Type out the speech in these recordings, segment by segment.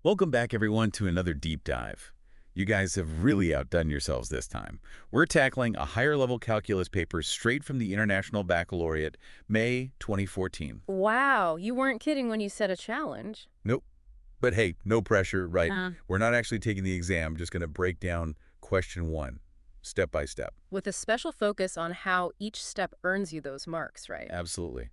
Welcome back, everyone, to another deep dive. You guys have really outdone yourselves this time. We're tackling a higher-level calculus paper straight from the International Baccalaureate, May 2014. Wow, you weren't kidding when you said a challenge. Nope. But hey, no pressure, right? Uh, We're not actually taking the exam, just going to break down question one, step by step. with a special focus on how each step earns you those marks, right? Absolutely.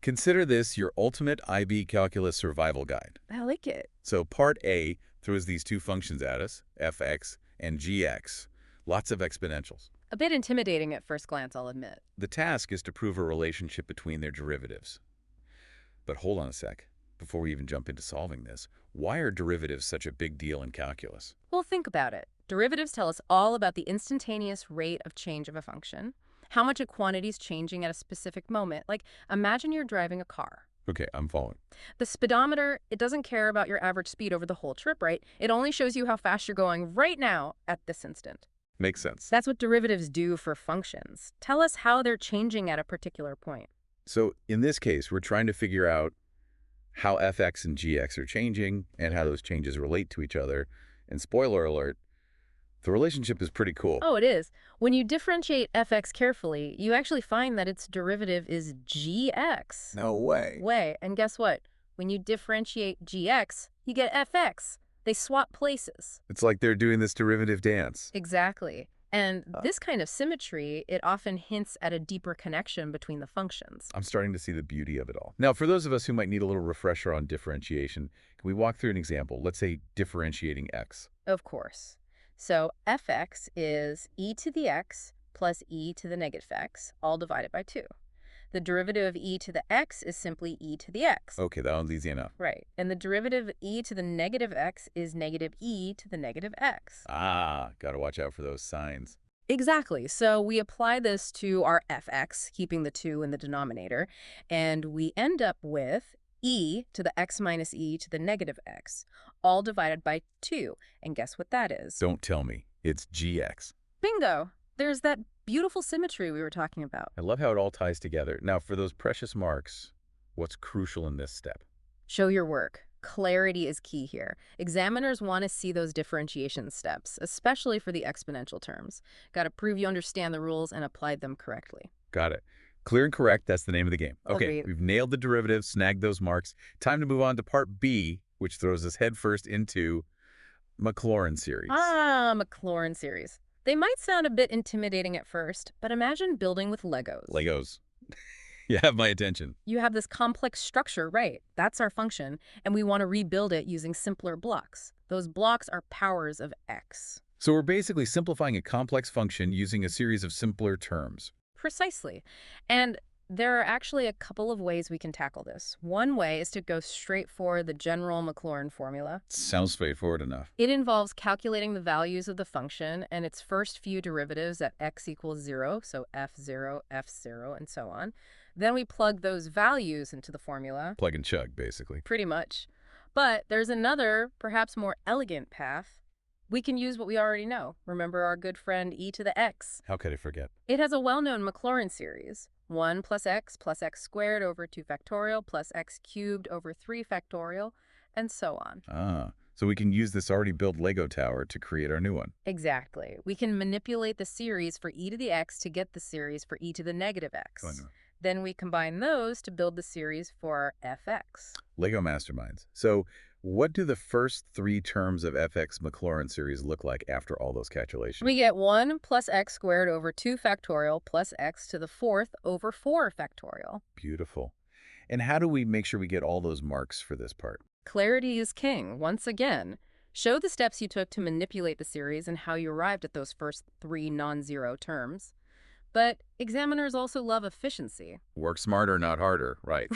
Consider this your ultimate IB calculus survival guide. I like it. So part A throws these two functions at us, fx and gx. Lots of exponentials. A bit intimidating at first glance, I'll admit. The task is to prove a relationship between their derivatives. But hold on a sec. Before we even jump into solving this, why are derivatives such a big deal in calculus? Well, think about it. Derivatives tell us all about the instantaneous rate of change of a function, how much a quantity is changing at a specific moment. Like, imagine you're driving a car. Okay, I'm following. The speedometer, it doesn't care about your average speed over the whole trip, right? It only shows you how fast you're going right now at this instant. Makes sense. That's what derivatives do for functions. Tell us how they're changing at a particular point. So in this case, we're trying to figure out how fx and gx are changing and how those changes relate to each other. And spoiler alert, the relationship is pretty cool. Oh, it is. When you differentiate fx carefully, you actually find that its derivative is gx. No way. And guess what? When you differentiate gx, you get fx. They swap places. It's like they're doing this derivative dance. Exactly. And this kind of symmetry, it often hints at a deeper connection between the functions. I'm starting to see the beauty of it all. Now, for those of us who might need a little refresher on differentiation, can we walk through an example? Let's say differentiating x. Of course. So fx is e to the x plus e to the negative x, all divided by 2. The derivative of e to the x is simply e to the x. Okay, that one's easy enough. Right. And the derivative of e to the negative x is negative e to the negative x. Ah, gotta watch out for those signs. Exactly. So we apply this to our fx, keeping the 2 in the denominator, and we end up with e to the x minus e to the negative x, all divided by 2. And guess what that is? Don't tell me. It's gx. Bingo! There's that beautiful symmetry we were talking about. I love how it all ties together. Now, for those precious marks, what's crucial in this step? Show your work. Clarity is key here. Examiners want to see those differentiation steps, especially for the exponential terms. Got to prove you understand the rules and applied them correctly. Got it. Clear and correct, that's the name of the game. Okay, Agreed. we've nailed the derivatives, snagged those marks. Time to move on to part B, which throws us headfirst into Maclaurin series. Maclaurin series. They might sound a bit intimidating at first, but imagine building with Legos. Legos. You have my attention. You have this complex structure, right? That's our function, and we want to rebuild it using simpler blocks. Those blocks are powers of x. So we're basically simplifying a complex function using a series of simpler terms. Precisely. And there are actually a couple of ways we can tackle this. One way is to go straight for the general Maclaurin formula. Sounds straightforward enough. It involves calculating the values of the function and its first few derivatives at x equals 0, so f0, f0, and so on. Then we plug those values into the formula. Plug and chug, basically. Pretty much. But there's another, perhaps more elegant path. We can use what we already know. Remember our good friend e to the x. How could I forget? It has a well-known Maclaurin series. 1 plus x squared over 2 factorial plus x cubed over 3 factorial, and so on. Ah, so we can use this already built Lego tower to create our new one. Exactly. We can manipulate the series for e to the x to get the series for e to the negative x. Oh, no. Then we combine those to build the series for our fx. Lego masterminds. So what do the first 3 terms of fx Maclaurin series look like after all those calculations? We get 1 plus x squared over 2 factorial plus x to the 4th over 4 factorial. Beautiful. And how do we make sure we get all those marks for this part? Clarity is king, once again. Show the steps you took to manipulate the series and how you arrived at those first 3 non-zero terms. But examiners also love efficiency. Work smarter, not harder, right?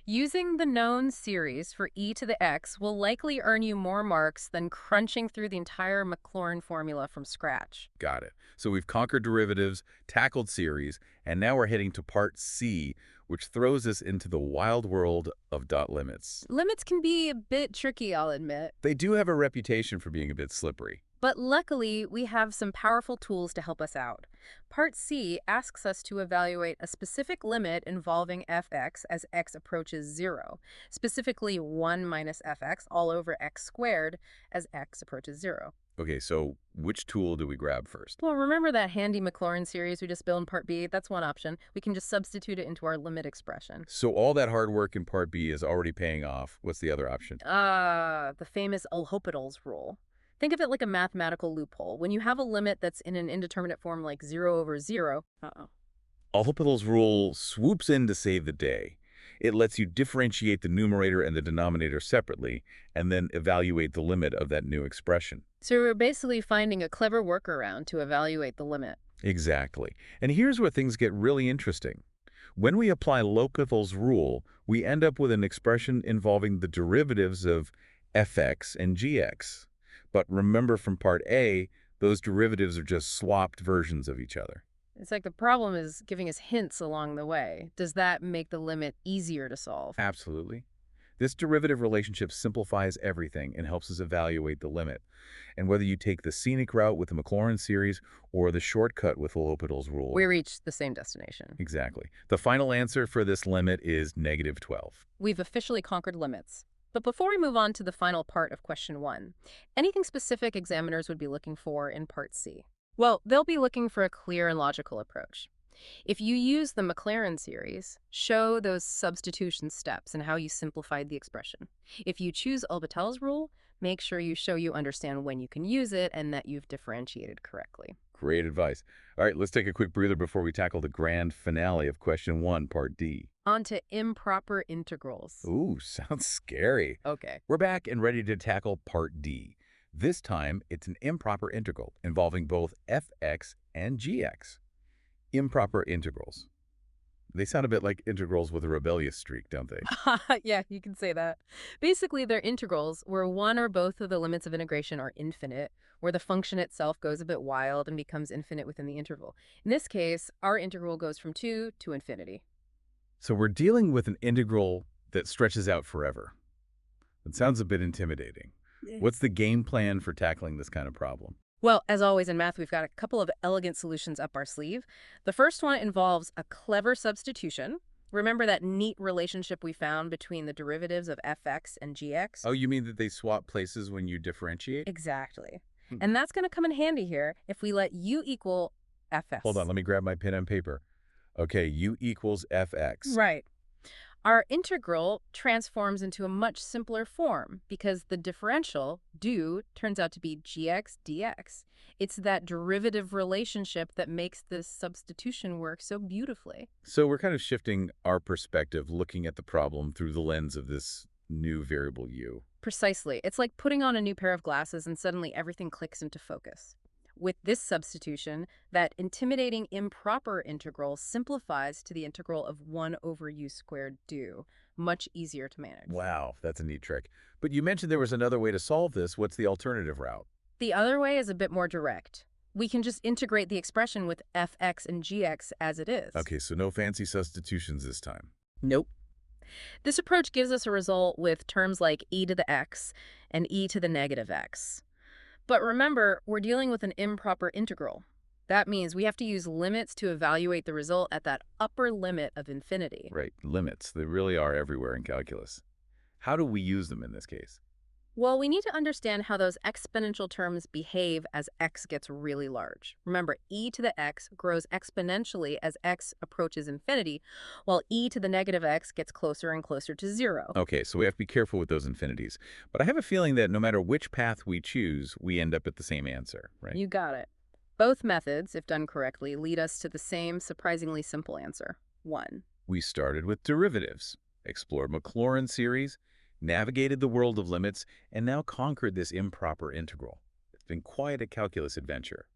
Using the known series for e to the x will likely earn you more marks than crunching through the entire Maclaurin formula from scratch. Got it. So we've conquered derivatives, tackled series, and now we're heading to part C, which throws us into the wild world of dot limits. Limits can be a bit tricky, I'll admit. They do have a reputation for being a bit slippery. But luckily, we have some powerful tools to help us out. Part C asks us to evaluate a specific limit involving fx as x approaches 0, specifically 1 minus fx all over x squared as x approaches 0. Okay, so which tool do we grab first? Well, remember that handy Maclaurin series we just built in Part B? That's one option. We can just substitute it into our limit expression. So all that hard work in Part B is already paying off. What's the other option? The famous L'Hopital's rule. Think of it like a mathematical loophole. When you have a limit that's in an indeterminate form like 0 over 0, L'Hopital's rule swoops in to save the day. It lets you differentiate the numerator and the denominator separately, and then evaluate the limit of that new expression. So we're basically finding a clever workaround to evaluate the limit. Exactly. And here's where things get really interesting. When we apply L'Hopital's rule, we end up with an expression involving the derivatives of fx and gx. But remember from Part A, those derivatives are just swapped versions of each other. It's like the problem is giving us hints along the way. Does that make the limit easier to solve? Absolutely. This derivative relationship simplifies everything and helps us evaluate the limit. And whether you take the scenic route with the Maclaurin series or the shortcut with L'Hopital's rule. We reach the same destination. Exactly. The final answer for this limit is -12. We've officially conquered limits. But before we move on to the final part of question 1, anything specific examiners would be looking for in Part C? Well, they'll be looking for a clear and logical approach. If you use the Maclaurin series, show those substitution steps and how you simplified the expression. If you choose L'Hopital's rule, make sure you show you understand when you can use it and that you've differentiated correctly. Great advice. All right, let's take a quick breather before we tackle the grand finale of question 1, Part D. On to improper integrals. Ooh, sounds scary. Okay. We're back and ready to tackle Part D. This time, it's an improper integral involving both fx and gx. Improper integrals. They sound a bit like integrals with a rebellious streak, don't they? Yeah, you can say that. Basically, they're integrals where one or both of the limits of integration are infinite, where the function itself goes a bit wild and becomes infinite within the interval. In this case, our integral goes from 2 to infinity. So we're dealing with an integral that stretches out forever. It sounds a bit intimidating. What's the game plan for tackling this kind of problem? Well, as always in math, we've got a couple of elegant solutions up our sleeve. The first one involves a clever substitution. Remember that neat relationship we found between the derivatives of fx and gx? Oh, you mean that they swap places when you differentiate? Exactly. And that's going to come in handy here if we let u equal fx. Hold on, let me grab my pen and paper. Okay, u equals fx. Right. Our integral transforms into a much simpler form because the differential, do, turns out to be gx dx. It's that derivative relationship that makes this substitution work so beautifully. So we're kind of shifting our perspective, looking at the problem through the lens of this new variable u. Precisely. It's like putting on a new pair of glasses and suddenly everything clicks into focus. With this substitution, that intimidating improper integral simplifies to the integral of 1 over u squared do. Much easier to manage. Wow, that's a neat trick. But you mentioned there was another way to solve this. What's the alternative route? The other way is a bit more direct. We can just integrate the expression with fx and gx as it is. Okay, so no fancy substitutions this time. Nope. This approach gives us a result with terms like e to the x and e to the negative x. But remember, we're dealing with an improper integral. That means we have to use limits to evaluate the result at that upper limit of infinity. Right, limits. They really are everywhere in calculus. How do we use them in this case? Well, we need to understand how those exponential terms behave as x gets really large. Remember, e to the x grows exponentially as x approaches infinity, while e to the negative x gets closer and closer to 0. Okay, so we have to be careful with those infinities. But I have a feeling that no matter which path we choose, we end up at the same answer, right? You got it. Both methods, if done correctly, lead us to the same surprisingly simple answer, 1. We started with derivatives, explored Maclaurin series, navigated the world of limits, and now conquered this improper integral. It's been quite a calculus adventure.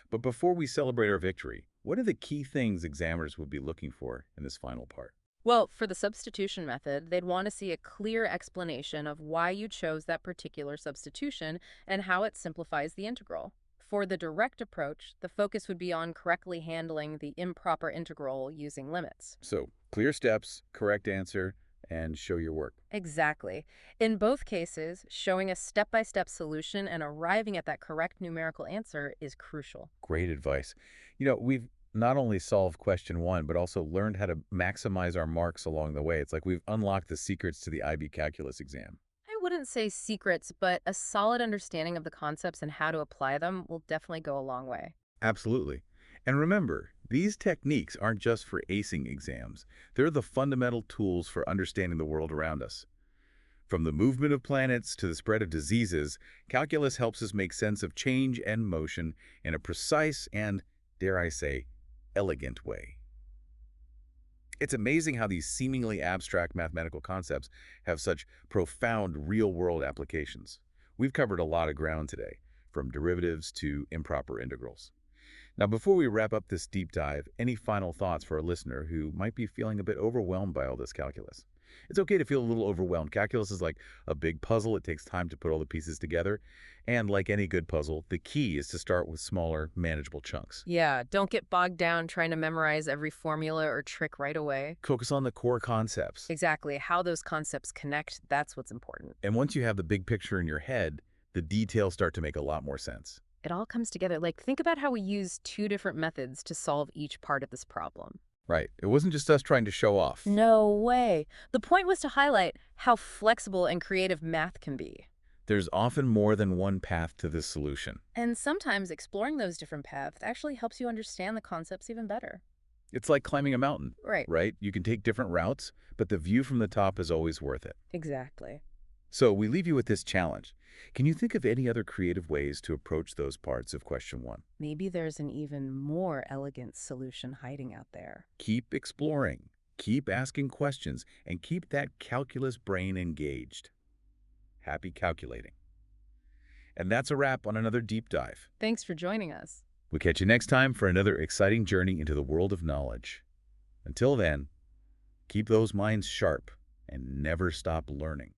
But before we celebrate our victory, what are the key things examiners will be looking for in this final part? Well, for the substitution method, they'd want to see a clear explanation of why you chose that particular substitution and how it simplifies the integral. For the direct approach, the focus would be on correctly handling the improper integral using limits. So, clear steps, correct answer, and show your work. Exactly. In both cases, showing a step-by-step solution and arriving at that correct numerical answer is crucial. Great advice. We've not only solved question one, but also learned how to maximize our marks along the way. It's like we've unlocked the secrets to the IB Calculus exam. I wouldn't say secrets, but a solid understanding of the concepts and how to apply them will definitely go a long way. Absolutely. And remember, these techniques aren't just for acing exams. They're the fundamental tools for understanding the world around us. From the movement of planets to the spread of diseases, calculus helps us make sense of change and motion in a precise and, dare I say, elegant way. It's amazing how these seemingly abstract mathematical concepts have such profound real-world applications. We've covered a lot of ground today, from derivatives to improper integrals. Now, before we wrap up this deep dive, any final thoughts for a listener who might be feeling a bit overwhelmed by all this calculus? It's okay to feel a little overwhelmed. Calculus is like a big puzzle. It takes time to put all the pieces together. And like any good puzzle, the key is to start with smaller, manageable chunks. Yeah, don't get bogged down trying to memorize every formula or trick right away. Focus on the core concepts. Exactly. How those concepts connect, that's what's important. And once you have the big picture in your head, the details start to make a lot more sense. It all comes together. Like, think about how we use two different methods to solve each part of this problem. Right. It wasn't just us trying to show off. No way. The point was to highlight how flexible and creative math can be. There's often more than one path to this solution. And sometimes exploring those different paths actually helps you understand the concepts even better. It's like climbing a mountain, Right. right? You can take different routes, but the view from the top is always worth it. Exactly. So we leave you with this challenge. Can you think of any other creative ways to approach those parts of question one? Maybe there's an even more elegant solution hiding out there. Keep exploring, keep asking questions, and keep that calculus brain engaged. Happy calculating. And that's a wrap on another deep dive. Thanks for joining us. We'll catch you next time for another exciting journey into the world of knowledge. Until then, keep those minds sharp and never stop learning.